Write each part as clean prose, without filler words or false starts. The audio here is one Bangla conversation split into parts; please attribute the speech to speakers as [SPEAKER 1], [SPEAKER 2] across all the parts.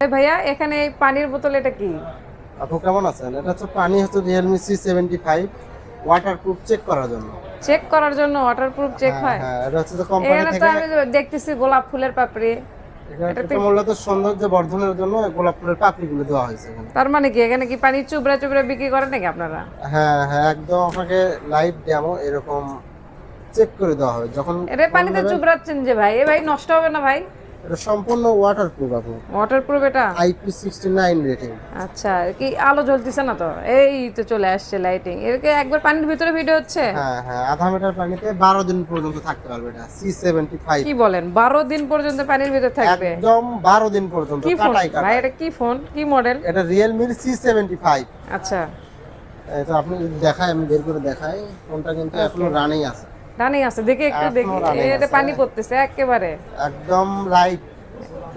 [SPEAKER 1] ভাইয়া এখানে এই পানির বোতল এটা কি?
[SPEAKER 2] আপু কেমন আছেন? এটা হচ্ছে পানি হচ্ছে Realme C75 ওয়াটারপ্রুফ চেক করার জন্য।
[SPEAKER 1] চেক করার জন্য ওয়াটারপ্রুফ চেক
[SPEAKER 2] হ্যাঁ
[SPEAKER 1] হয়?
[SPEAKER 2] হ্যাঁ, এটা হচ্ছে যে কোম্পানি
[SPEAKER 1] এখানে তো
[SPEAKER 2] থেকে
[SPEAKER 1] আমি দেখতেছি গোলাপ ফুলের পাপড়ি। এটাতে
[SPEAKER 2] এটা মূলত সৌন্দর্য বর্ধনের জন্য গোলাপ ফুলের পাপড়িগুলো দেওয়া হয়েছে এখানে।
[SPEAKER 1] তার মানে কি এখানে কি পানি চুবড়া চুবড়া বিক্রি করেন নাকি আপনারা?
[SPEAKER 2] হ্যাঁ হ্যাঁ, একদম আপনাকে লাইভ ডেমো এরকম চেক করে দেওয়া হবে যখন
[SPEAKER 1] এটা
[SPEAKER 2] ফোন
[SPEAKER 1] পানিতে
[SPEAKER 2] নেবেন।
[SPEAKER 1] চুবড়াচ্ছেন যে ভাই, এ ভাই নষ্ট হবে না ভাই?
[SPEAKER 2] এটা সম্পূর্ণ ওয়াটারপ্রুফ আপু,
[SPEAKER 1] ওয়াটারপ্রুফ এটা?
[SPEAKER 2] IP69 rating.
[SPEAKER 1] আচ্ছা, কি আলো জ্বলতেছে না তো? এই তো চলে আসছে লাইটিং। এর কি একবার পানির ভিতরে ভিডিও হচ্ছে?
[SPEAKER 2] হ্যাঁ হ্যাঁ, আধা মিটার পানিতে 12 দিন পর্যন্ত থাকতে পারবে এটা C75।
[SPEAKER 1] কি বলেন 12 দিন পর্যন্ত পানির ভিতরে থাকবে?
[SPEAKER 2] একদম 12 দিন পর্যন্ত
[SPEAKER 1] কি ফোন
[SPEAKER 2] কাটাই
[SPEAKER 1] ভাই?
[SPEAKER 2] কাটাই।
[SPEAKER 1] এটা কি ফোন, কি মডেল?
[SPEAKER 2] এটা Realme C75।
[SPEAKER 1] আচ্ছা,
[SPEAKER 2] তো আপনি যদি দেখাই, আমি বের করে দেখাই, ফোনটা কিন্তু এখনো রানিং আছে।
[SPEAKER 1] রানিং আছে, দেখি একটু
[SPEAKER 2] এখনো
[SPEAKER 1] দেখি।
[SPEAKER 2] running
[SPEAKER 1] এটা
[SPEAKER 2] আছে।
[SPEAKER 1] পানি পড়তেছে একেবারে।
[SPEAKER 2] একদম লাইট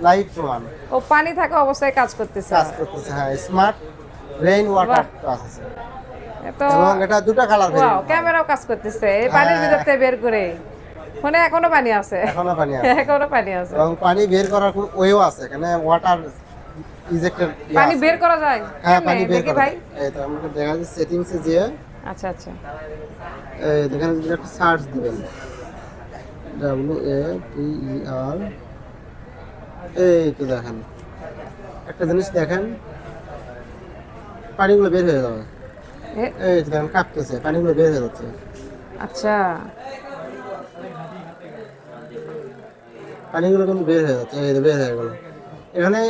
[SPEAKER 2] লাইট ওয়ান
[SPEAKER 1] ও পানি থাকা অবস্থায় কাজ করতেছে।
[SPEAKER 2] কাজ করতেছে। হ্যাঁ, স্মার্ট রেইন ওয়াটার কাজ আছে।
[SPEAKER 1] তো
[SPEAKER 2] এবং এটা দুটো কালার
[SPEAKER 1] ওয়াও,
[SPEAKER 2] ভেরিয়েন্ট।
[SPEAKER 1] ক্যামেরাও কাজ করতেছে এই পানির ভিতর থেকে বের করে। ফোনে এখনো পানি আছে?
[SPEAKER 2] এখনো পানি আছে।
[SPEAKER 1] এখনো পানি আছে।
[SPEAKER 2] এবং পানি বের করার কোনো ওয়েও আছে এখানে, ওয়াটার ইজেক্টেড।
[SPEAKER 1] পানি বের করা যায়?
[SPEAKER 2] হ্যাঁ,
[SPEAKER 1] কেমনে?
[SPEAKER 2] পানি বের
[SPEAKER 1] দেখি
[SPEAKER 2] করা
[SPEAKER 1] ভাই।
[SPEAKER 2] যায়। এই তো আমাকে দেখা যাচ্ছে সেটিংসে যেয়ে
[SPEAKER 1] আচ্ছা আচ্ছা।
[SPEAKER 2] এই দেখেন, যদি একটা সার্চ দিবেন WATER, এই তো দেখেন একটা জিনিস দেখেন, পানিগুলো বের হয়ে যাবে।
[SPEAKER 1] এ-
[SPEAKER 2] এই তো দেখেন কাঁপতেছে, পানিগুলো বের হয়ে যাচ্ছে।
[SPEAKER 1] আচ্ছা,
[SPEAKER 2] পানিগুলো কিন্তু বের হয়ে যাচ্ছে, এই তো বের হয়ে গেল। এখানে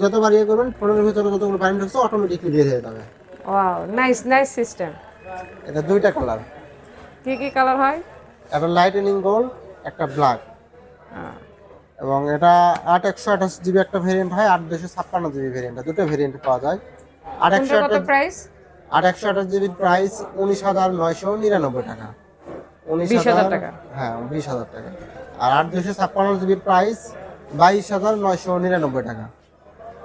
[SPEAKER 2] যতবার ইয়ে করবেন, ফোনের ভিতরে যতগুলো পানি ঢুকছে অটোমেটিকলি বের হয়ে যাবে।
[SPEAKER 1] Wow, nice nice system.
[SPEAKER 2] এটা দুইটা কালার,
[SPEAKER 1] কি কি কালার হয়?
[SPEAKER 2] একটা লাইটেনিং গোল্ড, একটা ব্ল্যাক। এবং এটা 8 128 GB একটা ভেরিয়েন্ট হয়, 8 256 GB ভেরিয়েন্ট, দুটো ভেরিয়েন্ট পাওয়া যায়।
[SPEAKER 1] কোনটা কত প্রাইস?
[SPEAKER 2] 8 128 GB প্রাইস 19,999 টাকা।
[SPEAKER 1] 20,000 টাকা।
[SPEAKER 2] হ্যাঁ, 20,000 টাকা। আর 8 256 GB প্রাইস 22,999 টাকা।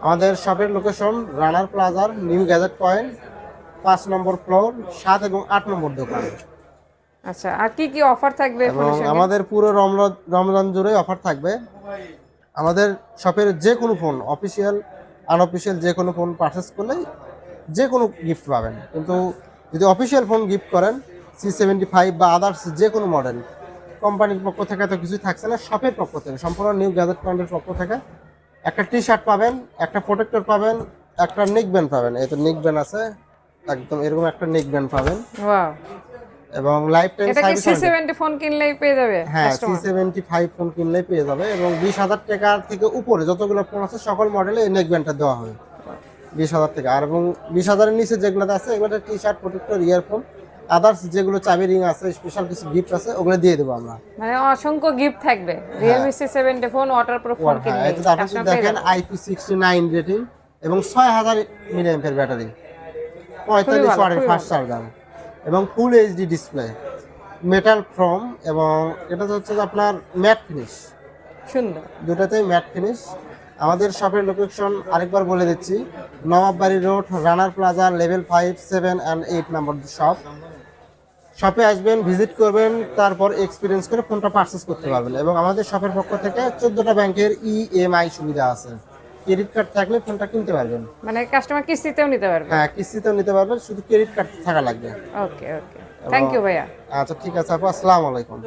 [SPEAKER 2] আমাদের শপের লোকেশন রানার প্লাজার নিউ গ্যাজেট পয়েন্ট, 5 নম্বর ফ্লোর, 7 এবং 8 নম্বর দোকান।
[SPEAKER 1] আচ্ছা, আর কি কি অফার থাকবে
[SPEAKER 2] এবং
[SPEAKER 1] ফোনের সঙ্গে?
[SPEAKER 2] আমাদের পুরো রমজান জুড়ে অফার থাকবে। আমাদের শপের যে কোনো ফোন, অফিসিয়াল আনঅফিসিয়াল যে কোনো ফোন পারচেস করলেই যে কোনো গিফট পাবেন। কিন্তু যদি অফিসিয়াল ফোন গিফট করেন, C75 বা আদার্স যে কোনো মডেল, কোম্পানির পক্ষ থেকে তো কিছুই থাকছে না, শপের পক্ষ থেকে সম্পূর্ণ নিউ গ্যাজেট পয়েন্টের পক্ষ থেকে একটা টি-শার্ট পাবেন, একটা প্রোটেক্টর পাবেন, একটা নেক ব্যান্ড পাবেন। এই তো নেক ব্যান্ড আছে, একদম এরকম একটা নেক ব্যান্ড পাবেন।
[SPEAKER 1] ওয়াও,
[SPEAKER 2] এবং লাইফ টাইম
[SPEAKER 1] এটা কি
[SPEAKER 2] সার্ভিস।
[SPEAKER 1] C70 ফোন কিনলেই পেয়ে যাবে
[SPEAKER 2] হ্যাঁ,
[SPEAKER 1] কাস্টমার?
[SPEAKER 2] C75 ফোন কিনলেই পেয়ে যাবে। এবং 20,000 টাকার থেকে উপরে যতগুলো ফোন আছে সকল মডেলে এই নেক ব্যান্ডটা দেওয়া হবে 20,000 টাকা। আর এবং 20,000 এর নিচে যেগুলোতে আছে এগুলোতে টি-শার্ট, প্রোটেক্টর, ইয়ারফোন, আদার্স যেগুলো চাবি রিং আছে, স্পেশাল কিছু গিফট আছে, ওগুলো দিয়ে দেবো আমরা।
[SPEAKER 1] মানে অসংখ্য গিফট থাকবে Realme C70 phone waterproof phone
[SPEAKER 2] হ্যাঁ,
[SPEAKER 1] কিনলে
[SPEAKER 2] এটা আপনি যদি দেখেন IP69 রেটিং এবং 6000 মিলিঅ্যাম্পিয়ার ব্যাটারি, 45 ওয়াটের ফাস্ট চার্জার এবং full HD display, metal from. এবং এটা হচ্ছে যে আপনার ম্যাট ফিনিশ,
[SPEAKER 1] সুন্দর।
[SPEAKER 2] দুটাতেই ম্যাট ফিনিশ। আমাদের শপের লোকেশন আরেকবার বলে দিচ্ছি, Nawabbari road, runner plaza, level 5, 7 and 8 number shop. শপে আসবেন, ভিজিট করবেন, তারপর এক্সপিরিয়েন্স করে ফোনটা পারচেস করতে পারবেন। এবং আমাদের শপের পক্ষ থেকে 14টা ব্যাংকের EMI সুবিধা আছে, ক্রেডিট কার্ড থাকলে ফোনটা কিনতে পারবেন।
[SPEAKER 1] মানে কাস্টমার কিস্তিতেও নিতে পারবে?
[SPEAKER 2] হ্যাঁ, কিস্তিতেও নিতে পারবেন, শুধু ক্রেডিট কার্ড থাকা লাগবে।
[SPEAKER 1] ওকে ওকে, থ্যাংক ইউ ভাইয়া।
[SPEAKER 2] আচ্ছা ঠিক আছে আপু, আসসালামু আলাইকুম।